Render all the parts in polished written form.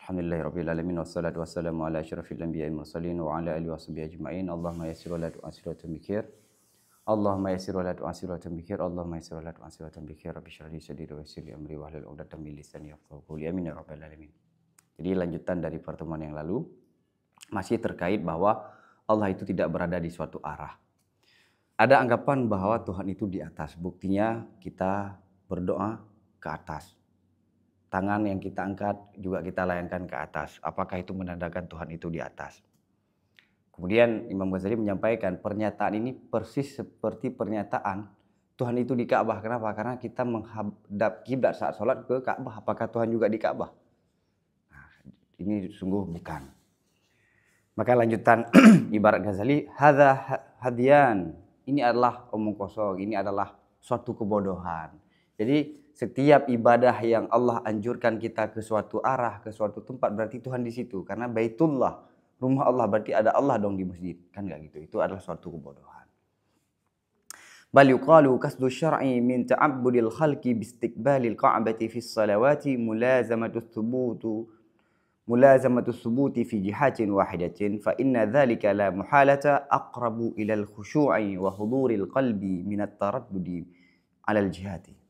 Alhamdulillahirabbil alamin wassalatu wassalamu ala asyrafil anbiya'i mursalin wa ala alihi washabihi ajmain. Allahumma yassir wa la tu'assir wa tamikir. Allahumma yassir wa la tu'assir wa tamikir. Allahumma yassir wa la tu'assir wa tamikir. Rabbi shrah li sadri wa yassir li amri wahlul 'uqdatam min lisani yafqahu qawli. Amin ya rabbal alamin. Jadi lanjutan dari pertemuan yang lalu masih terkait bahwa Allah itu tidak berada di suatu arah. Ada anggapan bahwa Tuhan itu di atas. Buktinya kita berdoa ke atas. Tangan yang kita angkat juga kita layangkan ke atas. Apakah itu menandakan Tuhan itu di atas? Kemudian Imam Ghazali menyampaikan pernyataan ini persis seperti pernyataan Tuhan itu di Ka'bah. Kenapa? Karena kita menghadap kiblat saat sholat ke Ka'bah. Apakah Tuhan juga di Ka'bah? Nah, ini sungguh bukan. Maka lanjutan ibarat Ghazali, hadza hadiyan. Ini adalah omong kosong. Ini adalah suatu kebodohan. Jadi setiap ibadah yang Allah anjurkan kita ke suatu arah, ke suatu tempat, berarti Tuhan di situ. Karena Baitullah, rumah Allah, berarti ada Allah dong di masjid. Kan enggak gitu. Itu adalah suatu kebodohan. Bal yuqalu qasdu syar'i min ta'abbudil khalqi biistiqbalil ka'bati fis salawati mulazamatu thubuti fi jihatin wahidatin fa inna dhalika la muhalata aqrabu ilal khushu'i wa huduril qalbi minat taraddudi alal jihati.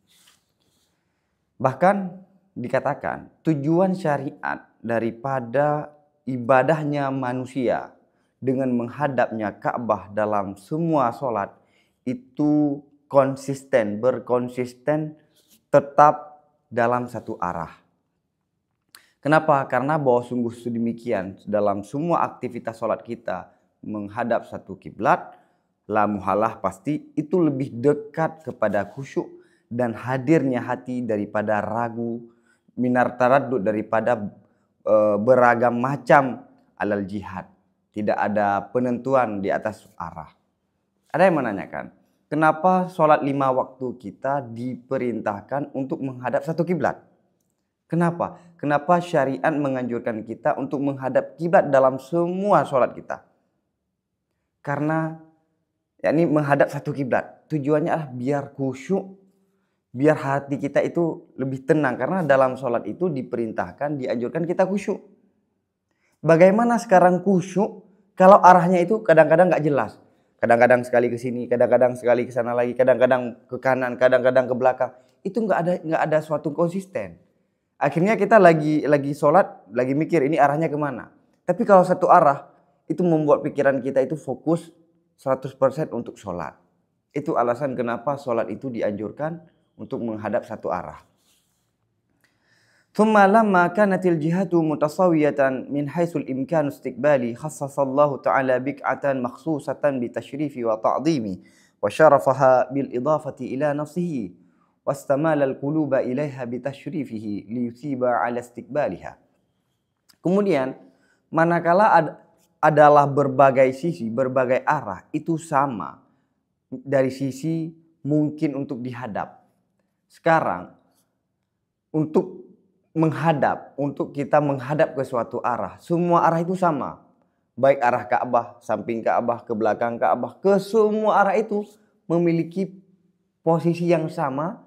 Bahkan dikatakan tujuan syariat daripada ibadahnya manusia dengan menghadapnya Ka'bah dalam semua sholat itu berkonsisten tetap dalam satu arah. Kenapa? Karena bahwa sungguh sedemikian dalam semua aktivitas sholat kita menghadap satu kiblat, la muhalah pasti itu lebih dekat kepada khusyuk dan hadirnya hati daripada ragu, minar taraddud daripada beragam macam alal jihad. Tidak ada penentuan di atas arah. Ada yang menanyakan, kenapa sholat 5 waktu kita diperintahkan untuk menghadap satu kiblat? Kenapa? Kenapa syariat menganjurkan kita untuk menghadap kiblat dalam semua sholat kita? Karena yakni menghadap satu kiblat. Tujuannya adalah biar khusyuk, biar hati kita itu lebih tenang. Karena dalam sholat itu diperintahkan, dianjurkan kita khusyuk. Bagaimana sekarang khusyuk kalau arahnya itu kadang-kadang gak jelas. Kadang-kadang sekali ke sini, kadang-kadang sekali ke sana lagi, kadang-kadang ke kanan, kadang-kadang ke belakang. Itu gak ada suatu konsisten. Akhirnya kita lagi sholat, lagi mikir ini arahnya kemana. Tapi kalau satu arah, itu membuat pikiran kita itu fokus 100% untuk sholat. Itu alasan kenapa sholat itu dianjurkan untuk menghadap satu arah. Thumma lamma kanatil jihatu mutasawiyatan min haitsul imkan istiqbali khassasallahu ta'ala bik'atan makhsusatan bitashrifi wa ta'dhimi wa syarafaha bil idafati ila nafsihi wastamala al-quluba ilaiha bitashrifihi liyusiba ala istiqbaliha. Kemudian manakala adalah berbagai sisi, berbagai arah itu sama dari sisi mungkin untuk dihadap. Sekarang untuk kita menghadap ke suatu arah, semua arah itu sama. Baik arah Ka'bah, samping Ka'bah, ke belakang Ka'bah, ke semua arah itu memiliki posisi yang sama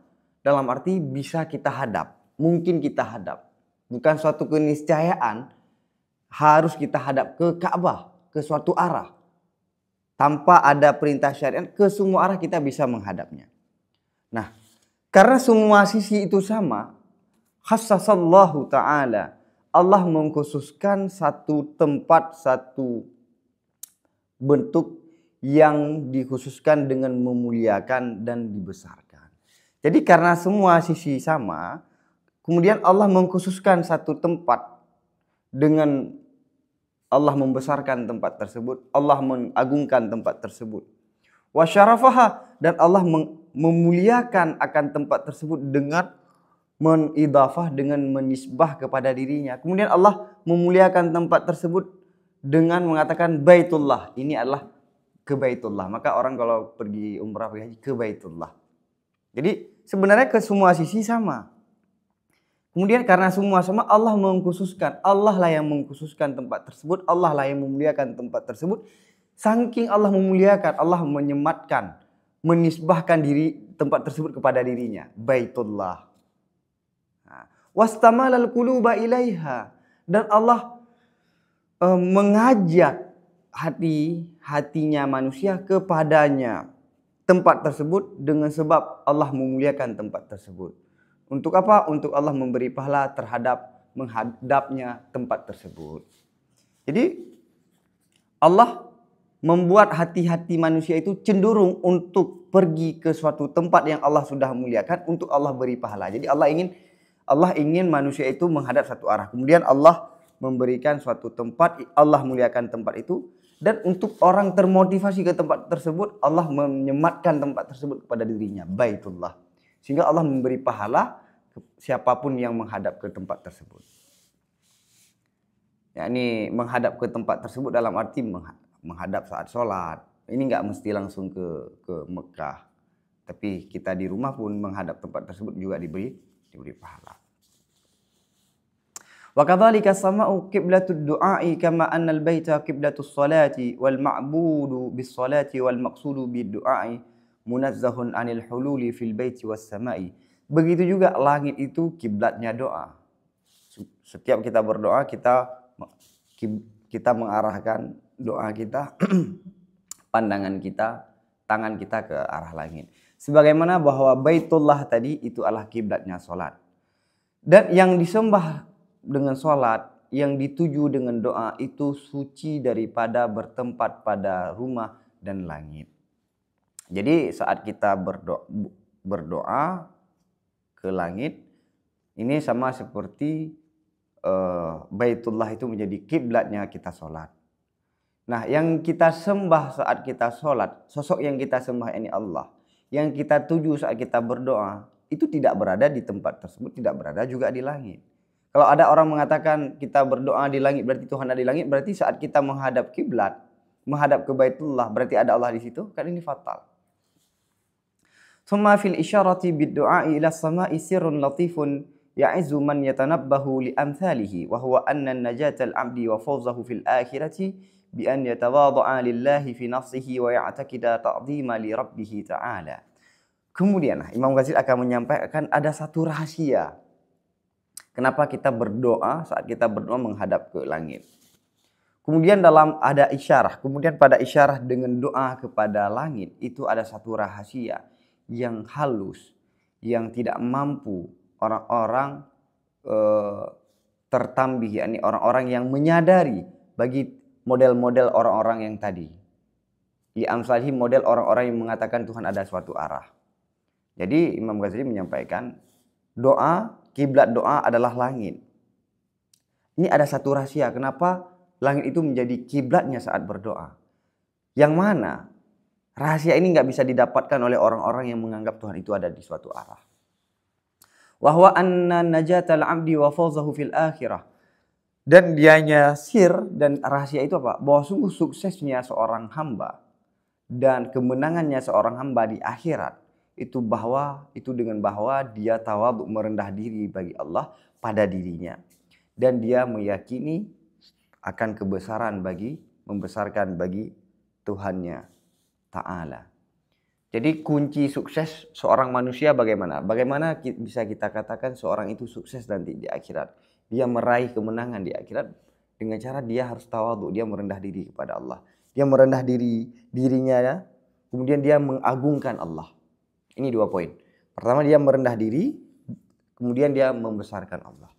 dalam arti bisa kita hadap, mungkin kita hadap. Bukan suatu keniscayaan harus kita hadap ke Ka'bah, ke suatu arah. Tanpa ada perintah syariat, ke semua arah kita bisa menghadapnya. Nah, karena semua sisi itu sama, khassasallahu ta'ala, Allah mengkhususkan satu tempat, satu bentuk yang dikhususkan dengan memuliakan dan dibesarkan. Jadi karena semua sisi sama, kemudian Allah mengkhususkan satu tempat dengan Allah membesarkan tempat tersebut, Allah mengagungkan tempat tersebut. Wa syarafaha, dan Allah memuliakan akan tempat tersebut dengan menidafah, dengan menisbah kepada dirinya. Kemudian Allah memuliakan tempat tersebut dengan mengatakan Baitullah. Ini adalah ke Baitullah. Maka orang kalau pergi umrah, pergi haji ke Baitullah. Jadi sebenarnya ke semua sisi sama. Kemudian karena semua sama, Allah mengkhususkan. Allah lah yang mengkhususkan tempat tersebut. Allah lah yang memuliakan tempat tersebut. Saking Allah memuliakan, Allah menyematkan, menisbahkan diri tempat tersebut kepada dirinya. Baitullah. Wastamalal quluba ilaiha. Dan Allah mengajak hatinya manusia kepadanya tempat tersebut dengan sebab Allah memuliakan tempat tersebut. Untuk apa? Untuk Allah memberi pahala terhadap menghadapnya tempat tersebut. Jadi Allah membuat hati-hati manusia itu cenderung untuk pergi ke suatu tempat yang Allah sudah muliakan untuk Allah beri pahala. Jadi Allah ingin manusia itu menghadap satu arah. Kemudian Allah memberikan suatu tempat, Allah muliakan tempat itu. Dan untuk orang termotivasi ke tempat tersebut, Allah menyematkan tempat tersebut kepada dirinya, Baitullah. Sehingga Allah memberi pahala siapapun yang menghadap ke tempat tersebut. Yakni menghadap ke tempat tersebut dalam arti menghadap saat sholat. Ini nggak mesti langsung ke Mekah. Tapi kita di rumah pun menghadap tempat tersebut juga diberi pahala. Wa kadzalika as-sama'u qiblatud du'a'i kama anna al-baita qiblatus salati wal ma'budu bis salati wal maqsudu bid du'a'i munazzahun 'anil hululi fil baiti was sama'i. Begitu juga langit itu kiblatnya doa. Setiap kita berdoa kita mengarahkan doa kita, pandangan kita, tangan kita ke arah langit. Sebagaimana bahwa Baitullah tadi itu adalah kiblatnya salat. Dan yang disembah dengan sholat, yang dituju dengan doa itu suci daripada bertempat pada rumah dan langit. Jadi saat kita berdoa ke langit, ini sama seperti Baitullah itu menjadi kiblatnya kita sholat. Nah, yang kita sembah saat kita sholat, sosok yang kita sembah ini Allah, yang kita tuju saat kita berdoa, itu tidak berada di tempat tersebut, tidak berada juga di langit. Kalau ada orang mengatakan kita berdoa di langit berarti Tuhan ada di langit, berarti saat kita menghadap kiblat, menghadap ke Baitullah berarti ada Allah di situ, kan ini fatal. Tsumma fil isyarati bid-du'a ila as-sama'i sirrun latifun ya'izzu man yatanabbahu li amthalihi wa huwa anna an-najata al-'abdi wa fawzahu fil akhirati bi an yatawadha'a lillahi fi nafsihi wa ya'taqida ta'dhima li rabbih ta'ala. Kemudian Imam Ghazali akan menyampaikan ada satu rahasia. Kenapa kita berdoa saat kita berdoa menghadap ke langit. Kemudian ada isyarah. Kemudian pada isyarah dengan doa kepada langit itu ada satu rahasia yang halus. Yang tidak mampu orang-orang tertambih. Yakni orang-orang yang menyadari bagi model-model orang-orang yang tadi. Amsalhi model orang-orang yang mengatakan Tuhan ada suatu arah. Jadi Imam Ghazali menyampaikan doa, kiblat doa adalah langit. Ini ada satu rahasia kenapa langit itu menjadi kiblatnya saat berdoa. Yang mana rahasia ini nggak bisa didapatkan oleh orang-orang yang menganggap Tuhan itu ada di suatu arah. Wa huwa anna najatal 'abdi wa fawzahu fil akhirah. Dan dianya sir dan rahasia itu apa? Bahwa sungguh suksesnya seorang hamba dan kemenangannya seorang hamba di akhirat itu dengan bahwa dia tawadhu merendah diri bagi Allah pada dirinya dan dia meyakini akan membesarkan bagi Tuhannya Ta'ala. Jadi kunci sukses seorang manusia bagaimana? Bagaimana bisa kita katakan seorang itu sukses nanti di akhirat? Dia meraih kemenangan di akhirat dengan cara dia harus tawadhu, dia merendah diri kepada Allah. Dia merendah dirinya, kemudian dia mengagungkan Allah. Ini 2 poin. Pertama dia merendah diri, kemudian dia membesarkan Allah.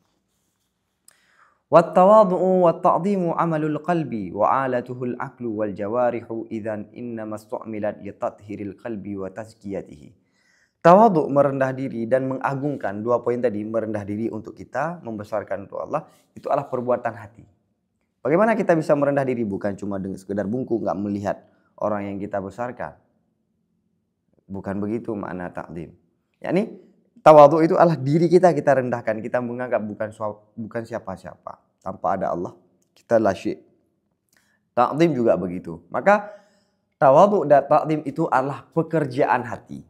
Wat-tawadhu'u wat-ta'dhimu 'amalul qalbi wa 'alatuhu al-'aqlu wal jawarihu idzan innama istu'milat li tathhiril qalbi wa tazkiyatihi. Tawadhu merendah diri dan mengagungkan, 2 poin tadi, merendah diri untuk kita, membesarkan untuk Allah, itu adalah perbuatan hati. Bagaimana kita bisa merendah diri? Bukan cuma dengan sekedar bungkuk, nggak melihat orang yang kita besarkan. Bukan begitu makna ta'zim. Yakni tawadhu itu adalah diri kita rendahkan, kita menganggap bukan siapa-siapa. Tanpa ada Allah, kita la syai'. Ta'zim juga begitu. Maka tawadhu dan ta'zim itu adalah pekerjaan hati.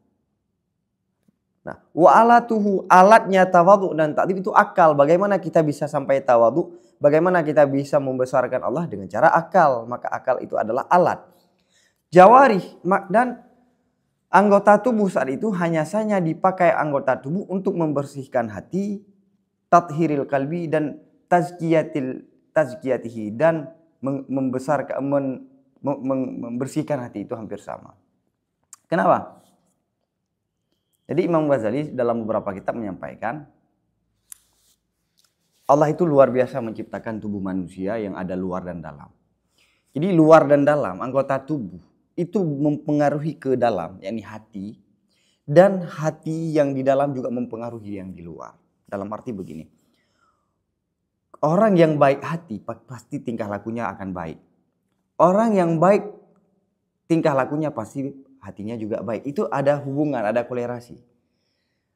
Nah, wa alatuhu, alatnya tawadhu dan ta'zim itu akal. Bagaimana kita bisa sampai tawadhu? Bagaimana kita bisa membesarkan Allah dengan cara akal? Maka akal itu adalah alat. Jawarih dan anggota tubuh saat itu hanya saja dipakai anggota tubuh untuk membersihkan hati, tathhiril qalbi, dan tazkiyatihi, dan membesarkan membersihkan hati itu hampir sama. Kenapa? Jadi Imam Ghazali dalam beberapa kitab menyampaikan Allah itu luar biasa menciptakan tubuh manusia yang ada luar dan dalam. Jadi luar dan dalam anggota tubuh itu mempengaruhi ke dalam, yakni hati, dan hati yang di dalam juga mempengaruhi yang di luar. Dalam arti begini, orang yang baik hati pasti tingkah lakunya akan baik. Orang yang baik tingkah lakunya pasti hatinya juga baik. Itu ada hubungan, ada kolerasi.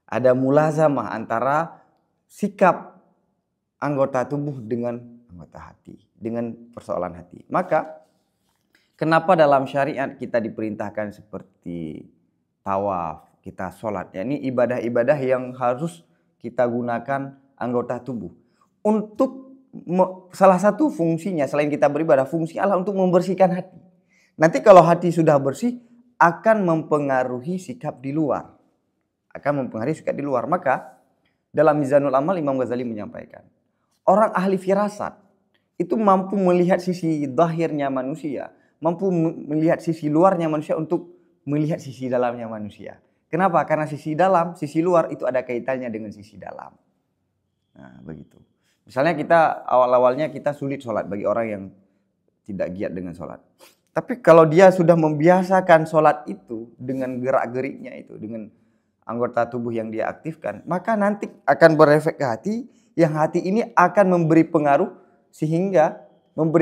Ada mulazamah antara sikap anggota tubuh dengan anggota hati, dengan persoalan hati. Maka kenapa dalam syariat kita diperintahkan seperti tawaf, kita sholat, yakni ibadah-ibadah yang harus kita gunakan anggota tubuh. Untuk salah satu fungsinya selain kita beribadah, fungsi Allah untuk membersihkan hati. Nanti kalau hati sudah bersih akan mempengaruhi sikap di luar. Maka dalam Mizanul Amal Imam Ghazali menyampaikan, orang ahli firasat itu mampu melihat sisi zahirnya manusia, mampu melihat sisi luarnya manusia untuk melihat sisi dalamnya manusia. Kenapa? Karena sisi dalam, sisi luar itu ada kaitannya dengan sisi dalam. Nah, begitu. Misalnya kita awal-awalnya kita sulit sholat bagi orang yang tidak giat dengan sholat. Tapi kalau dia sudah membiasakan sholat itu dengan gerak-geriknya itu, dengan anggota tubuh yang dia aktifkan, maka nanti akan berefek ke hati, yang hati ini akan memberi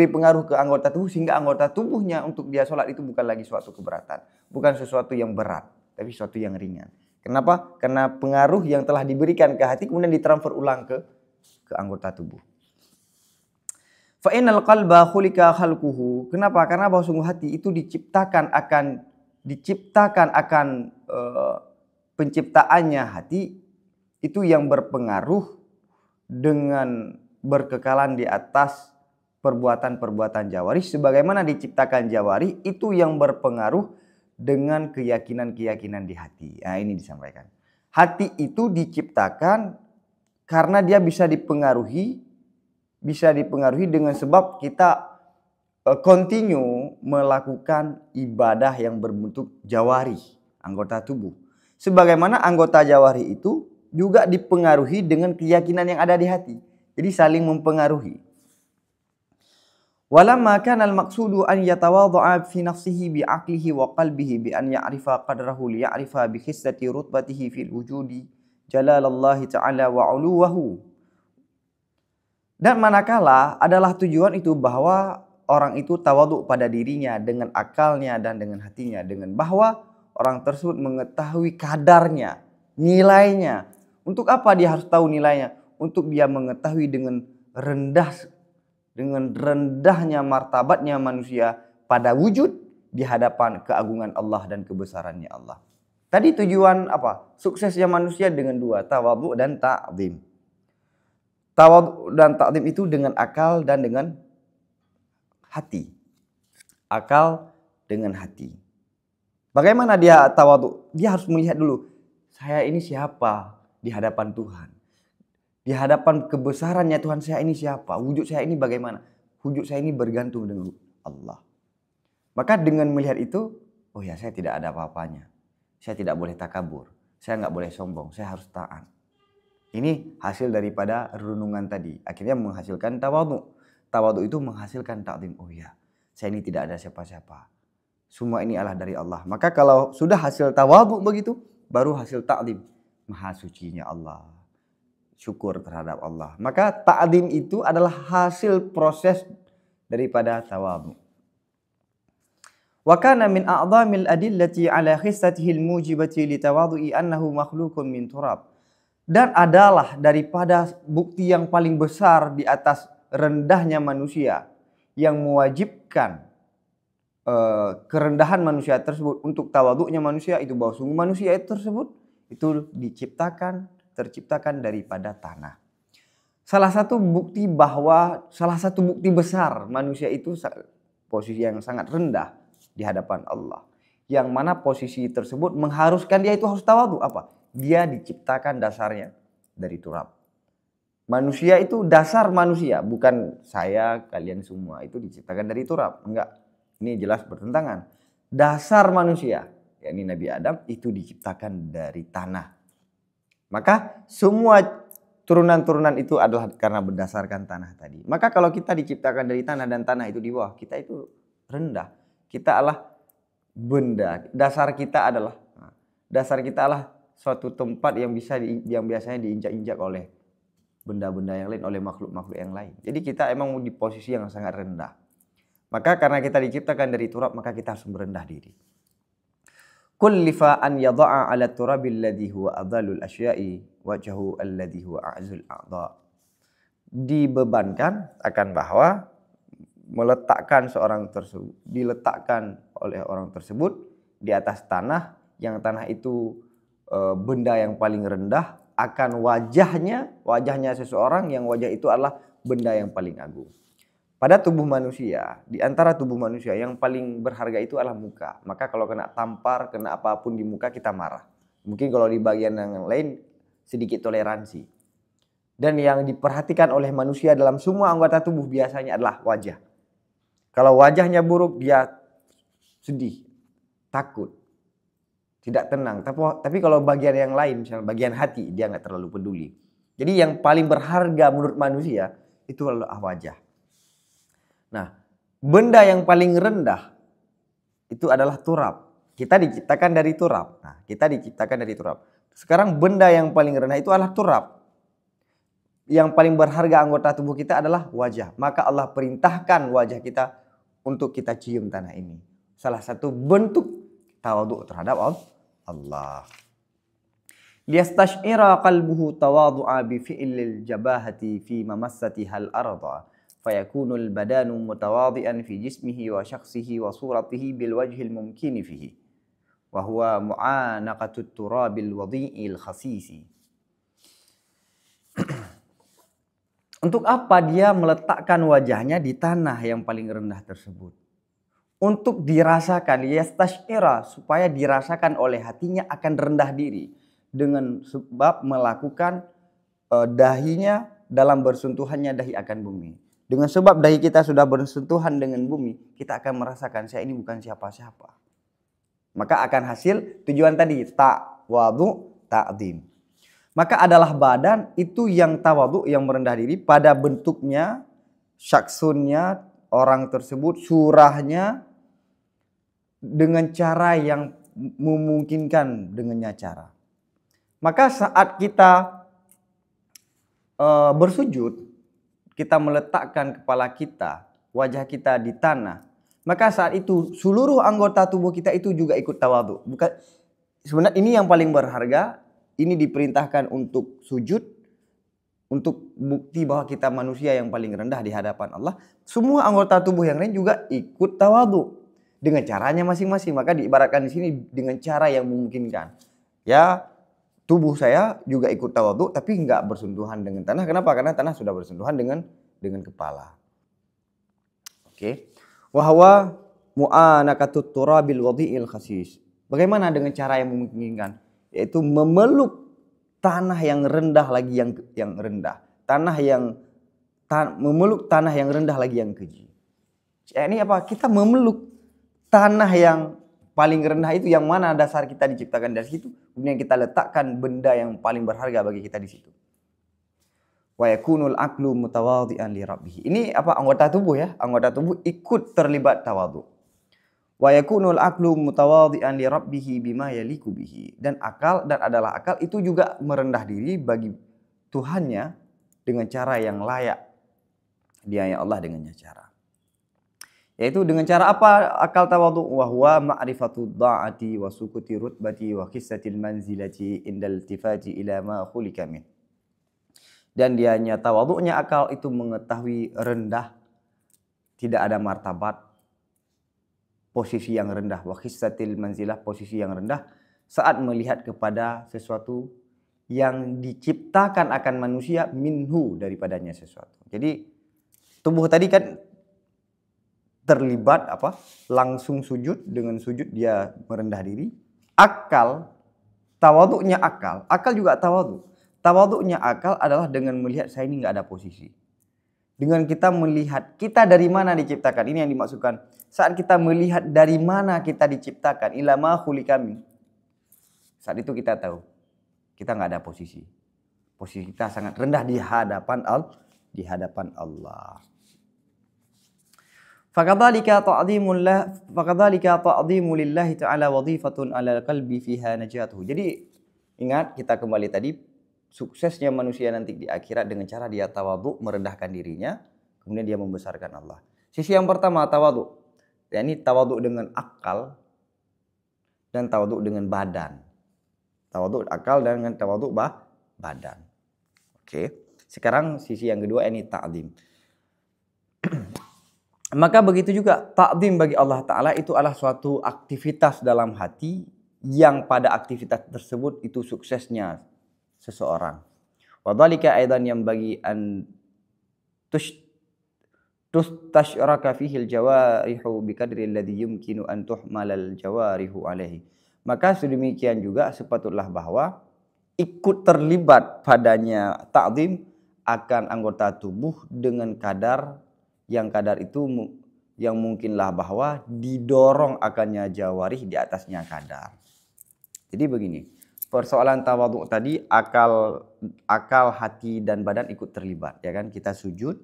pengaruh ke anggota tubuh, sehingga anggota tubuhnya untuk dia sholat itu bukan lagi suatu keberatan, bukan sesuatu yang berat, tapi sesuatu yang ringan. Kenapa? Karena pengaruh yang telah diberikan ke hati kemudian ditransfer ulang ke anggota tubuh. Fa innal qalba khuliqa khalquhu. Kenapa? Karena bahwa sungguh hati itu diciptakan akan penciptaannya hati itu yang berpengaruh dengan berkekalan di atas perbuatan-perbuatan jawari, sebagaimana diciptakan jawari itu yang berpengaruh dengan keyakinan-keyakinan di hati. Nah, ini disampaikan. Hati itu diciptakan karena dia bisa dipengaruhi dengan sebab kita continue melakukan ibadah yang berbentuk jawari, anggota tubuh. Sebagaimana anggota jawari itu juga dipengaruhi dengan keyakinan yang ada di hati. Jadi saling mempengaruhi. Walamma kana al-maqsudu an yatawadha'a fi nafsihi bi aqlihi wa qalbihi bi an ya'rifa qadrahu li ya'rifa bi khissati rutbatihi fil wujudi jalalallahi ta'ala wa 'uluwahu. Dan manakala adalah tujuan itu bahwa orang itu tawadhu pada dirinya dengan akalnya dan dengan hatinya, dengan bahwa orang tersebut mengetahui kadarnya, nilainya. Untuk apa dia harus tahu nilainya? Untuk dia mengetahui dengan rendahnya martabatnya manusia pada wujud di hadapan keagungan Allah dan kebesarannya Allah. Tadi tujuan apa? Suksesnya manusia dengan dua, tawadhu dan ta'zim. Tawadhu dan ta'zim itu dengan akal dan dengan hati. Akal dengan hati. Bagaimana dia tawadhu? Dia harus melihat dulu, saya ini siapa di hadapan Tuhan. Di hadapan kebesarannya Tuhan, saya ini siapa? Wujud saya ini bagaimana? Wujud saya ini bergantung dengan Allah. Maka dengan melihat itu, oh ya, saya tidak ada apa-apanya. Saya tidak boleh takabur. Saya nggak boleh sombong. Saya harus taat. Ini hasil daripada renungan tadi. Akhirnya menghasilkan tawadhu. Tawadhu itu menghasilkan ta'zim. Oh ya, saya ini tidak ada siapa-siapa. Semua ini adalah dari Allah. Maka kalau sudah hasil tawadhu begitu, baru hasil ta'zim. Maha sucinya Allah. Syukur terhadap Allah. Maka ta'zim itu adalah hasil proses daripada tawadhu. Wa kana min a'dhamil adillati ala khissatihi al-mujibati li tawadhu'i annahu makhluqun min turab. Dan adalah daripada bukti yang paling besar di atas rendahnya manusia yang mewajibkan kerendahan manusia tersebut untuk tawadhu'nya manusia itu bahwa sungguh manusia itu tersebut itu terciptakan daripada tanah. Salah satu bukti besar manusia itu posisi yang sangat rendah di hadapan Allah. Yang mana posisi tersebut mengharuskan dia itu harus tawadhu. Apa? Dia diciptakan dasarnya dari turab. Manusia itu dasar manusia, bukan saya, kalian semua itu diciptakan dari turab. Enggak. Ini jelas bertentangan. Dasar manusia, yakni Nabi Adam itu diciptakan dari tanah. Maka semua turunan-turunan itu adalah karena berdasarkan tanah tadi. Maka kalau kita diciptakan dari tanah dan tanah itu di bawah, kita itu rendah. Kita adalah benda. Dasar kita adalah suatu tempat yang biasanya diinjak-injak oleh benda-benda yang lain, oleh makhluk-makhluk yang lain. Jadi kita emang di posisi yang sangat rendah. Maka karena kita diciptakan dari turab, maka kita harus merendah diri. Kullifa an yada'a ala turabil ladhi huwa adhalul asya'i wajhu alladhi huwa a'zul a'dha. Dibebankan akan bahwa diletakkan oleh orang tersebut di atas tanah, yang tanah itu benda yang paling rendah, akan wajahnya seseorang yang wajah itu adalah benda yang paling agung. Pada tubuh manusia, di antara tubuh manusia yang paling berharga itu adalah muka. Maka kalau kena tampar, kena apapun di muka kita marah. Mungkin kalau di bagian yang lain sedikit toleransi. Dan yang diperhatikan oleh manusia dalam semua anggota tubuh biasanya adalah wajah. Kalau wajahnya buruk, dia sedih, takut, tidak tenang. Tapi kalau bagian yang lain, misalnya bagian hati, dia nggak terlalu peduli. Jadi yang paling berharga menurut manusia itu adalah wajah. Nah, benda yang paling rendah itu adalah turab. Kita diciptakan dari turab. Sekarang benda yang paling rendah itu adalah turab. Yang paling berharga anggota tubuh kita adalah wajah. Maka Allah perintahkan wajah kita untuk kita cium tanah ini. Salah satu bentuk tawadhu terhadap Allah. Liyastash'ira qalbuhu tawadhu'a bi fi'lil jabahati fi mamassatiha al-arda. Fayakunul badanu mutawadhi'an fi jismihi wa syakhsihi wa suratihi bil wajhil mumkini fihi. Wa huwa mu'anaqatut turabil wadhi'il khasisi. Untuk apa dia meletakkan wajahnya di tanah yang paling rendah tersebut? Untuk dirasakan, yastash'ira, supaya dirasakan oleh hatinya akan rendah diri. Dengan sebab melakukan dahinya dalam bersentuhannya dahi akan bumi. Dengan sebab dahi kita sudah bersentuhan dengan bumi, kita akan merasakan saya ini bukan siapa-siapa. Maka akan hasil tujuan tadi, tawadhu, ta'zim. Maka adalah badan itu yang tawadhu, yang merendah diri pada bentuknya, syaksunnya, orang tersebut, surahnya, dengan cara yang memungkinkan dengannya cara. Maka saat kita bersujud, kita meletakkan kepala kita, wajah kita di tanah, maka saat itu seluruh anggota tubuh kita itu juga ikut tawadhu. Bukan, sebenarnya ini yang paling berharga. Ini diperintahkan untuk sujud, untuk bukti bahwa kita manusia yang paling rendah di hadapan Allah. Semua anggota tubuh yang lain juga ikut tawadhu dengan caranya masing-masing. Maka diibaratkan di sini dengan cara yang memungkinkan. Ya, tubuh saya juga ikut tawadhu tapi enggak bersentuhan dengan tanah. Kenapa? Karena tanah sudah bersentuhan dengan kepala. Oke. Wa huwa mu'anaqatut turabil wadhi'il khasis. Bagaimana dengan cara yang memungkinkan? Yaitu memeluk tanah yang rendah lagi yang rendah. Memeluk tanah yang rendah lagi yang keji. Ini apa? Kita memeluk tanah yang paling rendah itu, yang mana dasar kita diciptakan dari situ. Kemudian kita letakkan benda yang paling berharga bagi kita di situ. Wa yakunul aqlu mutawadhi'an li rabbih. Ini apa? Anggota tubuh ya. Anggota tubuh ikut terlibat tawadhu. Wa yakunul aqlu mutawadhi'an li rabbih bima yaliku bihi. Dan akal itu juga merendah diri bagi Tuhannya dengan cara yang layak. Dia yang Allah dengannya cara. Yaitu dengan cara apa akal tawadhu? Wa huwa ma'rifatu dha'ati wa sukuti rutbati wa qissatil manzilati indal tifati ila ma khulika min. Dan dianya tawadhu'nya akal itu mengetahui rendah, tidak ada martabat, posisi yang rendah, wa qissatil manzilah, posisi yang rendah saat melihat kepada sesuatu yang diciptakan akan manusia minhu, daripadanya sesuatu. Jadi tubuh tadi kan terlibat langsung sujud, dengan sujud dia merendah diri. Akal, tawadhu'nya akal juga tawadhu. Tawaduknya akal adalah dengan melihat saya ini nggak ada posisi. Dengan kita melihat kita dari mana diciptakan. Ini yang dimaksudkan. Saat kita melihat dari mana kita diciptakan. Ila ma khuliqami. Saat itu kita tahu. Kita nggak ada posisi. Posisi kita sangat rendah di hadapan Allah. Fakadzalika ta'dhimu lillahi ta'ala wadhifatun 'ala qalbi fiha najatuhu. Jadi ingat kita kembali tadi suksesnya manusia nanti di akhirat dengan cara dia tawadhu, merendahkan dirinya, kemudian dia membesarkan Allah. Sisi yang pertama tawadhu, yakni tawadhu dengan akal dan tawadhu dengan badan. Tawadhu akal dan dengan tawadhu badan. Oke. Sekarang sisi yang kedua ini ta'zim. Maka begitu juga ta'zim bagi Allah Ta'ala itu adalah suatu aktivitas dalam hati yang pada aktivitas tersebut itu suksesnya seseorang. Wa dzalika aidan yang bagi an tashraka fihi al-jawarihu biqadri alladhi yumkinu an tuhmala al-jawarihu alaihi. Maka sedemikian juga sepatutlah bahwa ikut terlibat padanya ta'zim akan anggota tubuh dengan kadar itu yang mungkinlah bahwa didorong akannya jawarih di atasnya kadar. Jadi begini, persoalan tawadhu tadi akal, hati dan badan ikut terlibat, ya kan? Kita sujud,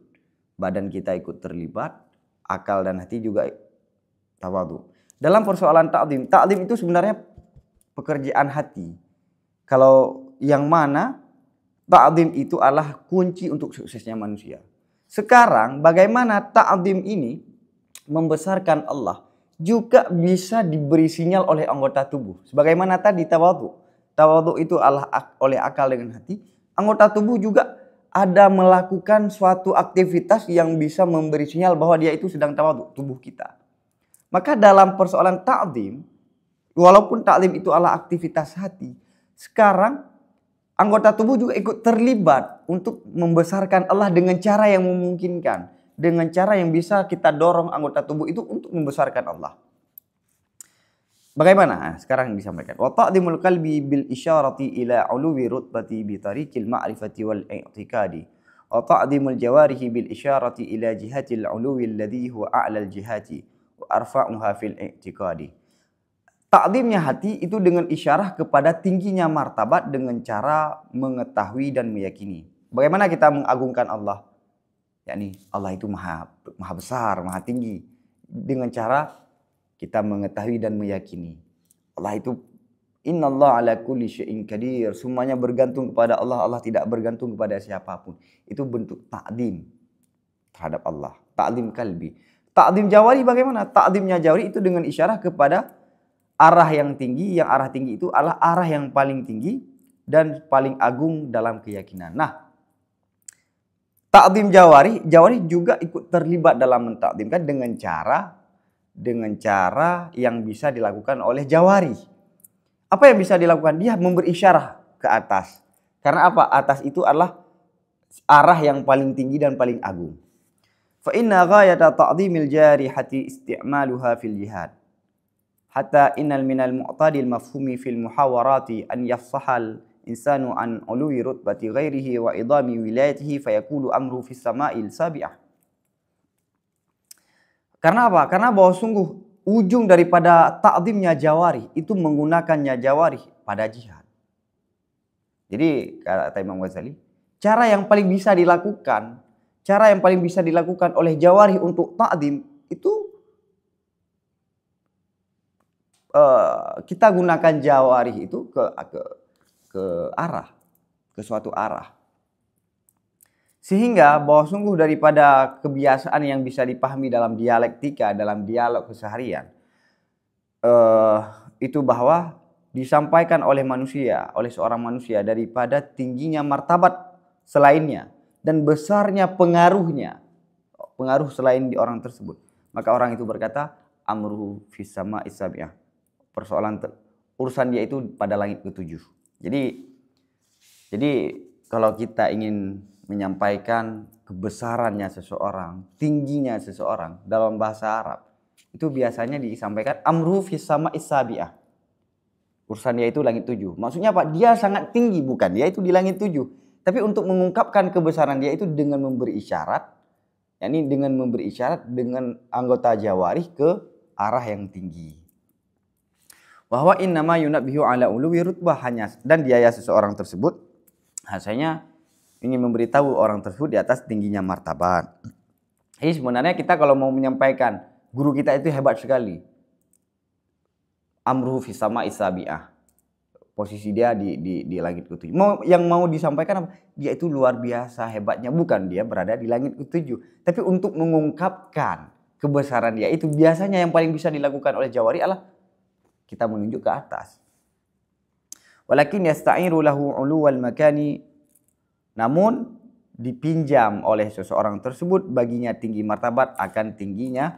badan kita ikut terlibat, akal dan hati juga tawadhu. Dalam persoalan ta'zim itu sebenarnya pekerjaan hati. Kalau yang mana ta'zim itu adalah kunci untuk suksesnya manusia. Sekarang bagaimana ta'zim ini membesarkan Allah juga bisa diberi sinyal oleh anggota tubuh. Sebagaimana tadi tawadhu. Tawadhu itu adalah oleh akal dengan hati. Anggota tubuh juga ada melakukan suatu aktivitas yang bisa memberi sinyal bahwa dia itu sedang tawadhu, tubuh kita. Maka dalam persoalan ta'zim, walaupun ta'zim itu adalah aktivitas hati, sekarang anggota tubuh juga ikut terlibat untuk membesarkan Allah dengan cara yang memungkinkan. Dengan cara yang bisa kita dorong anggota tubuh itu untuk membesarkan Allah. Bagaimana? Nah, sekarang disampaikan. Wa ta'dhimul qalbi bil isyarati ila 'uluwi rutbati bi tariqil ma'rifati wal i'tiqadi. Wa ta'dhimul jawarihi bil isyarati ila jihatil 'uluwi alladhi huwa a'lal jihati wa arfa'uha fil i'tiqadi. Ta'zimnya hati itu dengan isyarah kepada tingginya martabat dengan cara mengetahui dan meyakini. Bagaimana kita mengagungkan Allah? Yakni Allah itu maha besar, maha tinggi. Dengan cara kita mengetahui dan meyakini. Allah itu innallaha ala kulli syai'in qadir. Semuanya bergantung kepada Allah. Allah tidak bergantung kepada siapapun. Itu bentuk ta'zim terhadap Allah. Ta'zim kalbi. Ta'zim jawari bagaimana? Ta'zimnya jawari itu dengan isyarah kepada arah yang tinggi. Yang arah tinggi itu adalah arah yang paling tinggi dan paling agung dalam keyakinan. Nah, ta'zim jawari juga ikut terlibat dalam mentakzimkan dengan cara yang bisa dilakukan oleh jawari. Apa yang bisa dilakukan? Dia memberi isyarah ke atas. Karena apa? Atas itu adalah arah yang paling tinggi dan paling agung. Fa inna ghayata ta'zimil jarihati isti'maluha fil jihad. Hatta innal minal mu'tadil mafhumi fil muhawarati an yafsahal insanu an ului rutbati ghairihi wa idami wilayatihi fayaqulu amru fis sama'il sabi'ah. Karena apa? Karena bahwa sungguh ujung daripada ta'zimnya jawari itu menggunakannya jawari pada jihad. Jadi kata Imam Ghazali, cara yang paling bisa dilakukan oleh jawari untuk ta'zim itu kita gunakan jawari itu ke suatu arah. Sehingga bahwa sungguh daripada kebiasaan yang bisa dipahami dalam dialektika, dalam dialog keseharian, itu bahwa disampaikan oleh seorang manusia daripada tingginya martabat selainnya dan besarnya pengaruh selain di orang tersebut. Maka orang itu berkata, amruhu fis sama'is sabi'ah. Urusan dia itu pada langit ketujuh. Jadi kalau kita ingin menyampaikan kebesarannya seseorang, tingginya seseorang dalam bahasa Arab, itu biasanya disampaikan amruhu fis sama'is sabi'ah. Urusan dia itu langit 7. Maksudnya apa? Dia sangat tinggi, bukan dia itu di langit 7. Tapi untuk mengungkapkan kebesaran dia itu dengan memberi isyarat, yakni dengan memberi isyarat dengan anggota jawarih ke arah yang tinggi. Bahwa innama yunabbihu ala uluwi rutbah, hanya dan dia seseorang tersebut hasilnya ingin memberitahu orang tersebut di atas tingginya martabat. Jadi sebenarnya kita kalau mau menyampaikan guru kita itu hebat sekali. Amruhu fis sama'i sabi'ah. Posisi dia di langit ke-7. Yang mau disampaikan apa? Dia itu luar biasa hebatnya. Bukan dia berada di langit ke-7. Tapi untuk mengungkapkan kebesaran dia itu biasanya yang paling bisa dilakukan oleh jawari adalah kita menunjuk ke atas. Walakin yasta'iru lahu 'uluwal makani. Namun dipinjam oleh seseorang tersebut baginya tinggi martabat akan tingginya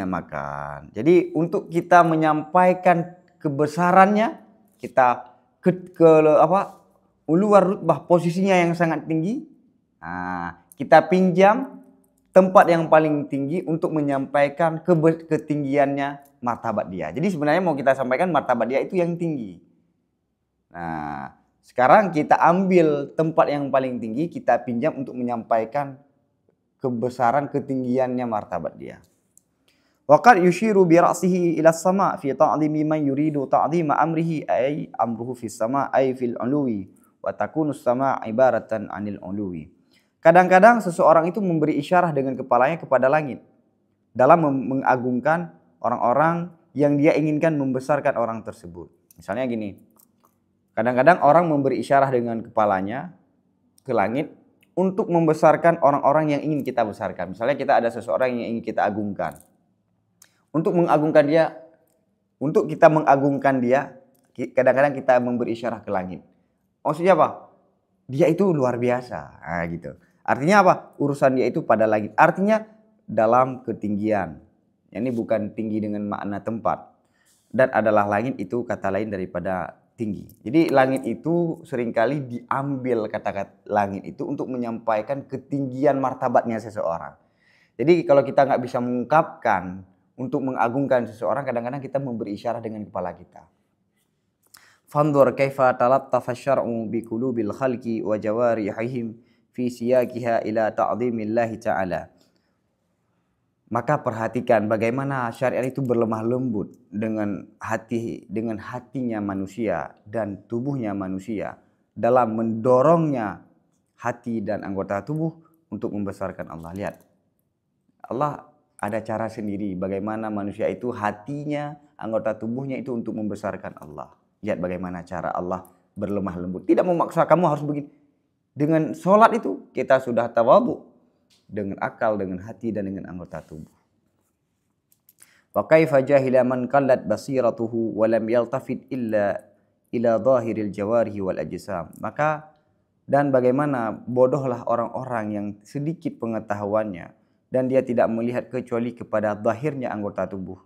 makan. Jadi untuk kita menyampaikan kebesarannya, kita uluwar rutbah, posisinya yang sangat tinggi. Nah, kita pinjam tempat yang paling tinggi untuk menyampaikan ketinggiannya martabat dia. Jadi sebenarnya mau kita sampaikan martabat dia itu yang tinggi. Nah, sekarang kita ambil tempat yang paling tinggi, kita pinjam untuk menyampaikan kebesaran ketinggiannya martabat dia. Waqad yushiru bi ra'sihi ila as-sama' fi ta'dhimi man yuridu ta'dhima amrihi ay amruhu fis sama' ay fil 'uluwi wa takunu as-sama' ibaratan 'anil 'uluwi. Kadang-kadang seseorang itu memberi isyarah dengan kepalanya kepada langit dalam mengagungkan orang-orang yang dia inginkan membesarkan orang tersebut. Misalnya gini. Kadang-kadang orang memberi isyarah dengan kepalanya ke langit untuk membesarkan orang-orang yang ingin kita besarkan. Misalnya kita ada seseorang yang ingin kita agungkan. Untuk kita mengagungkan dia, kadang-kadang kita memberi isyarah ke langit. Maksudnya apa? Dia itu luar biasa. Nah, gitu. Artinya apa? Urusan dia itu pada langit. Artinya dalam ketinggian. Ini bukan tinggi dengan makna tempat. Dan adalah langit itu kata lain daripada tinggi. Jadi langit itu seringkali diambil kata-kata langit itu untuk menyampaikan ketinggian martabatnya seseorang. Jadi kalau kita nggak bisa mengungkapkan untuk mengagungkan seseorang, kadang-kadang kita memberi isyarat dengan kepala kita. Fanzur kaifa talattafa syar'u bi qulubil khalqi wa jawarihihim fi siyaqiha ila ta'dhimillahi ta'ala. Maka perhatikan bagaimana syariat itu berlemah lembut dengan hatinya manusia dan tubuhnya manusia dalam mendorongnya hati dan anggota tubuh untuk membesarkan Allah. Lihat, Allah ada cara sendiri bagaimana manusia itu hatinya, anggota tubuhnya itu untuk membesarkan Allah. Lihat bagaimana cara Allah berlemah lembut. Tidak memaksa kamu harus begini. Dengan sholat itu kita sudah tawadhu. Dengan akal, dengan hati, dan dengan anggota tubuh. Wa kaifa jahila man qallat basiratuhu wa lam yaltafit illa ila zahiril jawarihi wal ajsam. Maka dan bagaimana bodohlah orang-orang yang sedikit pengetahuannya dan dia tidak melihat kecuali kepada zahirnya anggota tubuh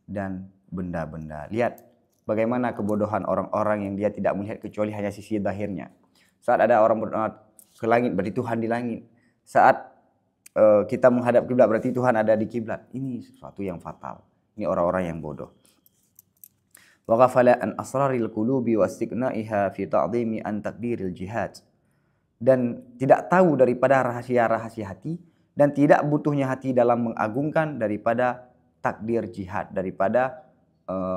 dan benda-benda. Lihat bagaimana kebodohan orang-orang yang dia tidak melihat kecuali hanya sisi zahirnya. Saat ada orang berdoa ke langit berarti Tuhan di langit. Saat kita menghadap kiblat berarti Tuhan ada di kiblat. Ini sesuatu yang fatal. Ini orang-orang yang bodoh. Wa ghafala an asraril qulubi wa istiqna'iha fi ta'dhimi an takdiril jihad. Dan tidak tahu daripada rahasia-rahasia hati dan tidak butuhnya hati dalam mengagungkan daripada takdir jihad, daripada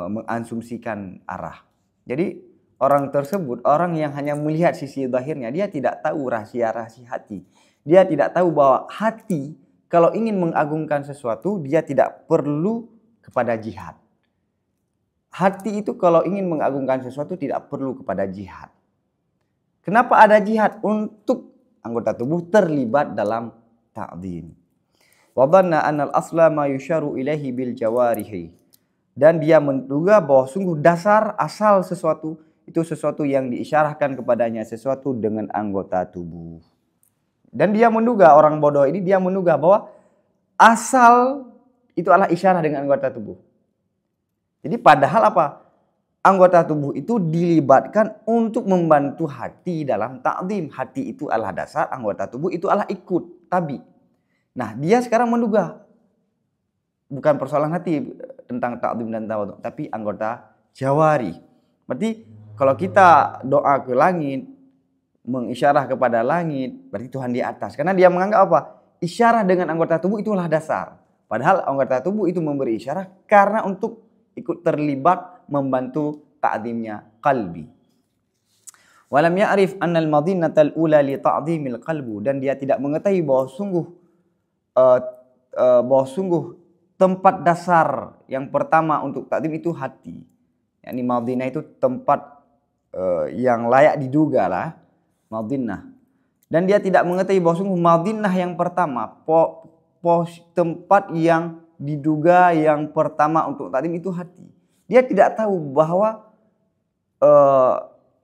mengasumsikan arah. Jadi orang tersebut, orang yang hanya melihat sisi zahirnya, dia tidak tahu rahasia-rahasia hati. Dia tidak tahu bahwa hati kalau ingin mengagungkan sesuatu, dia tidak perlu kepada jihad. Hati itu kalau ingin mengagungkan sesuatu tidak perlu kepada jihad. Kenapa ada jihad? Untuk anggota tubuh terlibat dalam ta'dhim. Wa dhanna anna al-asla ma yusharu ilaihi bil jawarihi. Dan dia menduga bahwa sungguh dasar asal sesuatu itu sesuatu yang diisyarahkan kepadanya, sesuatu dengan anggota tubuh. Dan dia menduga, orang bodoh ini dia menduga bahwa asal itu adalah isyarah dengan anggota tubuh. Jadi padahal apa? Anggota tubuh itu dilibatkan untuk membantu hati dalam ta'dhim. Hati itu adalah dasar, anggota tubuh itu adalah ikut, tabi. Nah, dia sekarang menduga bukan persoalan hati tentang ta'dhim dan tawadhu, tapi anggota jawari. Berarti kalau kita doa ke langit, mengisyarah kepada langit, berarti Tuhan di atas. Karena dia menganggap apa? Isyarah dengan anggota tubuh itulah dasar. Padahal anggota tubuh itu memberi isyarah karena untuk ikut terlibat membantu ta'zimnya qalbi. Walam ya'rif anna al-madinnatal ula li ta'zimil qalbu, dan dia tidak mengetahui bahwa sungguh tempat dasar yang pertama untuk ta'zim itu hati. Yani madinah itu tempat yang layak diduga lah, madinah. Dan dia tidak mengetahui bahwa sungguh madinah yang pertama, tempat yang diduga yang pertama untuk ta'zim itu hati. Dia tidak tahu bahwa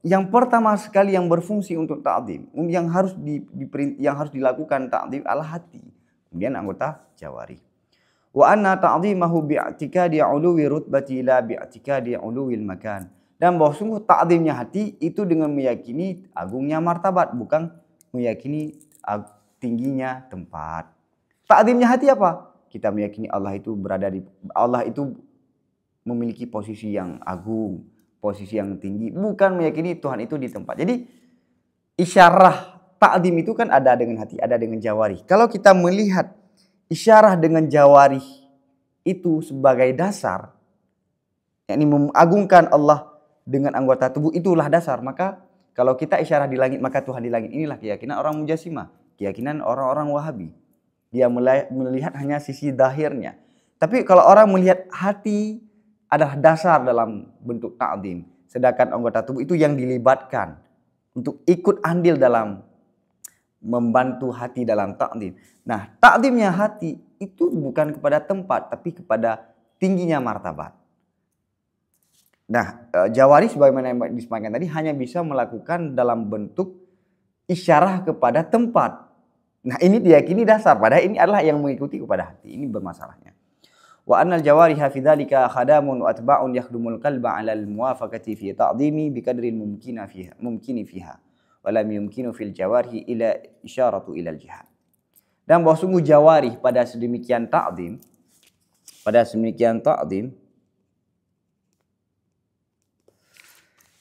yang pertama sekali yang berfungsi untuk ta'zim, yang harus dilakukan ta'zim adalah hati. Kemudian anggota jawari. Wa anna ta'zimahu bi'tikadi 'uluwi rutbati la bi'tikadi 'uluwil makan. Dan bahwa sungguh ta'zimnya hati itu dengan meyakini agungnya martabat, bukan meyakini tingginya tempat. Ta'zimnya hati apa? Kita meyakini Allah itu memiliki posisi yang agung, posisi yang tinggi, bukan meyakini Tuhan itu di tempat. Jadi isyarah ta'zim itu kan ada dengan hati, ada dengan jawari. Kalau kita melihat isyarah dengan jawari itu sebagai dasar, yakni mengagungkan Allah dengan anggota tubuh, itulah dasar. Maka kalau kita isyarah di langit, maka Tuhan di langit. Inilah keyakinan orang Mujassimah, keyakinan orang-orang Wahabi. Dia melihat hanya sisi zahirnya. Tapi kalau orang melihat hati adalah dasar dalam bentuk ta'zim, sedangkan anggota tubuh itu yang dilibatkan untuk ikut andil dalam membantu hati dalam ta'zim. Nah, ta'zimnya hati itu bukan kepada tempat, tapi kepada tingginya martabat. Nah, jawari sebagaimana yang disampaikan tadi hanya bisa melakukan dalam bentuk isyarah kepada tempat. Nah, ini diyakini dasar, padahal ini adalah yang mengikuti kepada hati. Ini bermasalahnya. Wa annal jawariha fi dzalika khadamun wa atba'un yakhdumul qalba 'ala al-muwafaqati fi ta'zimi biqadri mumkini fiha. Wa lam yumkinu fil jawarihi ila isyaratu ila al-jihad. Dan bahwa sungguh jawari pada sedemikian ta'zim,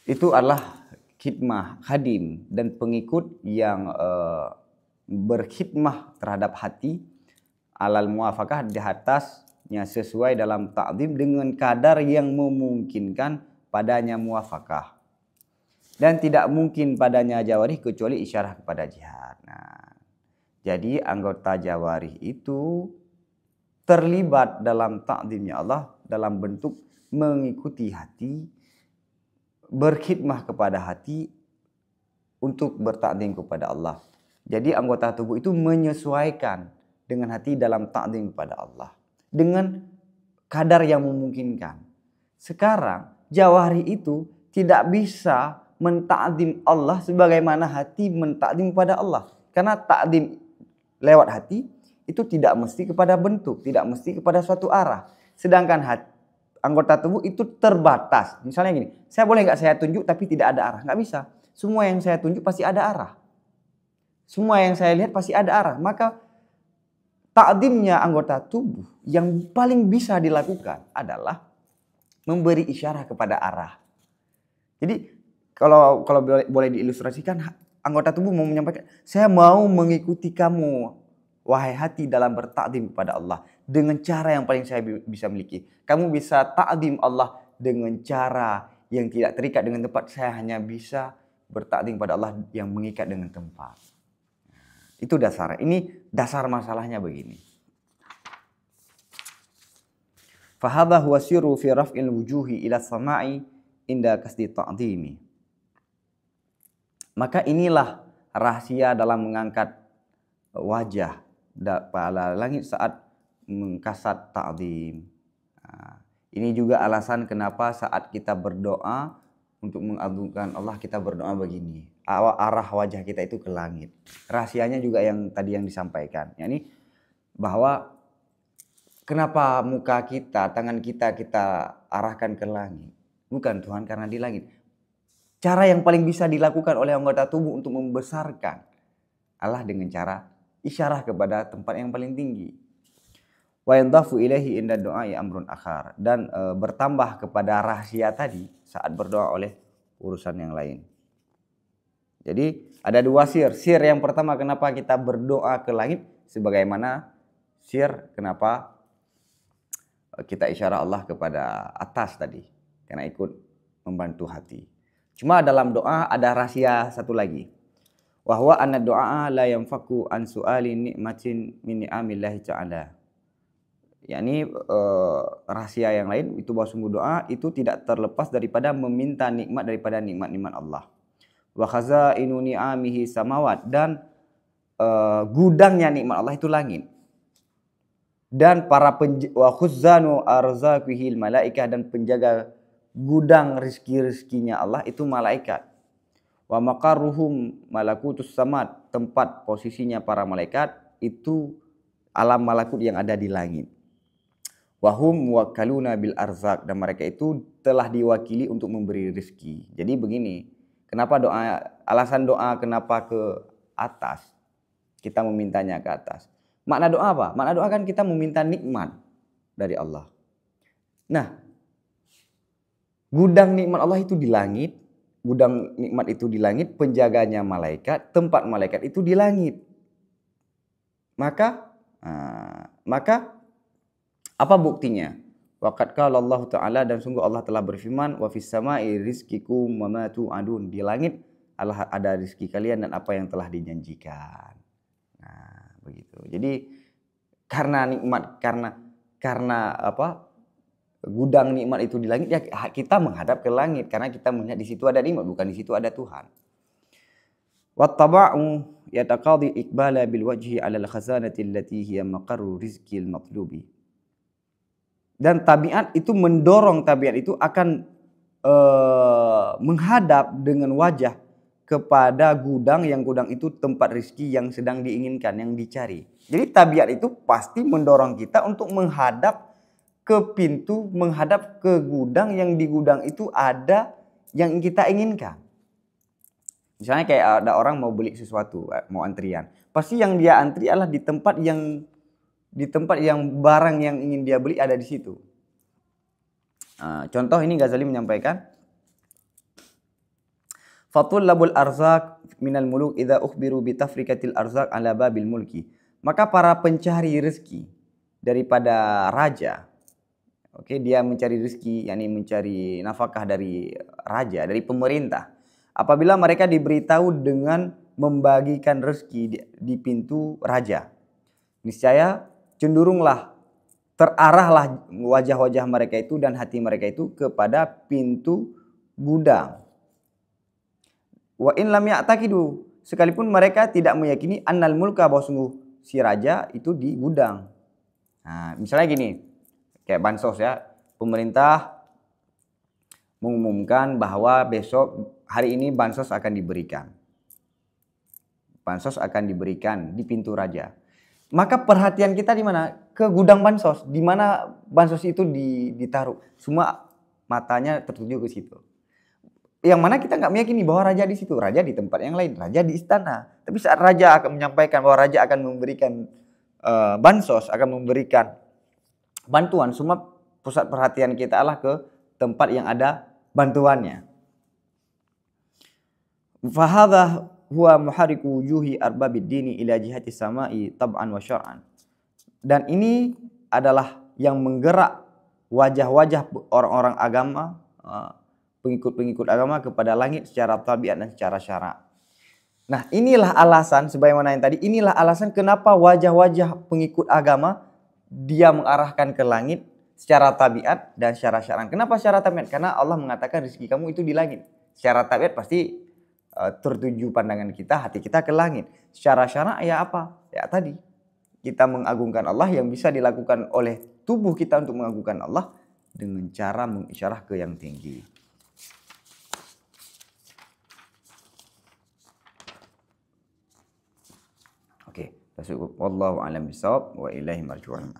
itu adalah khidmah, khadim, dan pengikut yang berkhidmah terhadap hati alal muwafaqah, di atasnya sesuai dalam ta'zim dengan kadar yang memungkinkan padanya muwafaqah. Dan tidak mungkin padanya jawarih kecuali isyarah kepada jihad. Nah, jadi anggota jawarih itu terlibat dalam ta'zimnya Allah dalam bentuk mengikuti hati, berkhidmah kepada hati untuk bertakdim kepada Allah. Jadi anggota tubuh itu menyesuaikan dengan hati dalam takdim kepada Allah dengan kadar yang memungkinkan. Sekarang jawari itu tidak bisa mentakdim Allah sebagaimana hati mentakdim kepada Allah. Karena takdim lewat hati itu tidak mesti kepada bentuk, tidak mesti kepada suatu arah. Sedangkan anggota tubuh itu terbatas. Misalnya gini, saya boleh nggak saya tunjuk tapi tidak ada arah? Nggak bisa. Semua yang saya tunjuk pasti ada arah. Semua yang saya lihat pasti ada arah. Maka ta'zimnya anggota tubuh yang paling bisa dilakukan adalah memberi isyarat kepada arah. Jadi kalau boleh diilustrasikan, anggota tubuh mau menyampaikan, saya mau mengikuti kamu wahai hati dalam bertakdim kepada Allah dengan cara yang paling saya bisa miliki. Kamu bisa ta'zim Allah dengan cara yang tidak terikat dengan tempat. Saya hanya bisa bertakdim kepada Allah yang mengikat dengan tempat. Itu dasar. Ini dasar masalahnya begini. Fahadha huwa sirru fi raf'il wujuhi ila sama'i inda kasdi ta'zimi. Maka inilah rahasia dalam mengangkat wajah pada langit saat mengkasat ta'zim. Nah, ini juga alasan kenapa saat kita berdoa untuk mengagungkan Allah, kita berdoa begini. Arah wajah kita itu ke langit. Rahasianya juga yang tadi yang disampaikan. Yani bahwa kenapa muka kita, tangan kita arahkan ke langit. Bukan Tuhan karena di langit. Cara yang paling bisa dilakukan oleh anggota tubuh untuk membesarkan Allah dengan cara isyarah kepada tempat yang paling tinggi. Wa yadhafu ilaihi inda du'ai amrun akhar, dan bertambah kepada rahasia tadi saat berdoa oleh urusan yang lain. Jadi ada dua sir. Sir yang pertama kenapa kita berdoa ke langit, sebagaimana sir kenapa kita isyarat Allah kepada atas tadi, karena ikut membantu hati. Cuma dalam doa ada rahasia satu lagi. Wa huwa anna du'a la yanfaku an su'ali ni'matin min ni'amillahi ta'ala. Yakni rahasia yang lain itu bahwa sungguh doa itu tidak terlepas daripada meminta nikmat daripada nikmat-nikmat Allah. Wa khazainu ni'amihi samawat, dan gudangnya nikmat Allah itu langit. Dan para wa khuzzanu arzaqihil malaikah, dan penjaga gudang rezeki-rezekinya Allah itu malaikat. Wa maqarruhum malakutus samad, tempat posisinya para malaikat itu alam malakut yang ada di langit. Wahum muwakkaluna bil arzak, dan mereka itu telah diwakili untuk memberi rezeki. Jadi begini, kenapa doa, alasan doa kenapa ke atas, kita memintanya ke atas. Makna doa apa? Makna doa kan kita meminta nikmat dari Allah. Nah, gudang nikmat Allah itu di langit, gudang nikmat itu di langit, penjaganya malaikat, tempat malaikat itu di langit. Maka apa buktinya? Waqad qala Allah Ta'ala, dan sungguh Allah telah berfirman, wa fis sama'i rizqikum wa ma tu'adun. Di langit Allah ada rezeki kalian dan apa yang telah dijanjikan. Nah, begitu. Jadi karena nikmat, karena apa? Gudang nikmat itu di langit, ya kita menghadap ke langit karena kita melihat di situ ada nikmat, bukan di situ ada Tuhan. Wattaba'u yataqadi iqbala bil wajhi 'ala al-khazanati allati hiya maqarru rizqil matlubi. Dan tabiat itu mendorong, tabiat itu akan menghadap dengan wajah kepada gudang, yang gudang itu tempat rezeki yang sedang diinginkan, yang dicari. Jadi tabiat itu pasti mendorong kita untuk menghadap ke pintu, menghadap ke gudang, yang di gudang itu ada yang kita inginkan. Misalnya kayak ada orang mau beli sesuatu, mau antrian. Pasti yang dia antri adalah di tempat yang barang yang ingin dia beli ada di situ. Contoh ini Ghazali menyampaikan, Fatullabul arzak minal muluk idza ukhbiru bi tafrikatil arzak ala babil mulki. Maka para pencari rezeki daripada raja, dia mencari rezeki, yakni mencari nafkah dari raja, dari pemerintah. Apabila mereka diberitahu dengan membagikan rezeki di pintu raja, niscaya cenderunglah, terarahlah wajah-wajah mereka itu dan hati mereka itu kepada pintu gudang. Wa in lam ya'taqidu, sekalipun mereka tidak meyakini annal mulka, bahwa sungguh si raja itu di gudang. Nah, misalnya gini, kayak bansos ya, pemerintah mengumumkan bahwa besok hari ini bansos akan diberikan. Bansos akan diberikan di pintu raja. Maka perhatian kita di mana? Ke gudang bansos, di mana bansos itu ditaruh. Semua matanya tertuju ke situ. Yang mana kita nggak meyakini bahwa raja di situ, raja di tempat yang lain, raja di istana. Tapi saat raja akan menyampaikan bahwa raja akan memberikan bansos, akan memberikan bantuan, semua pusat perhatian kita adalah ke tempat yang ada bantuannya. Fahadha huwa muhariku wujuhi arbabid dini ila jihati sama'i tab'an wa syar'an. Dan ini adalah yang menggerak wajah-wajah orang-orang agama, pengikut-pengikut agama kepada langit secara tabiat dan secara syara'. Nah, inilah alasan, sebagaimana yang tadi, inilah alasan kenapa wajah-wajah pengikut agama dia mengarahkan ke langit secara tabiat dan secara syar'an. Kenapa secara tabiat? Karena Allah mengatakan rezeki kamu itu di langit. Secara tabiat pasti tertuju pandangan kita, hati kita ke langit. Secara syara' ya apa? Ya tadi, kita mengagungkan Allah, yang bisa dilakukan oleh tubuh kita untuk mengagungkan Allah dengan cara mengisyarah ke yang tinggi. Oke, wallahu a'lam bishawab wa ilaihi marji'un.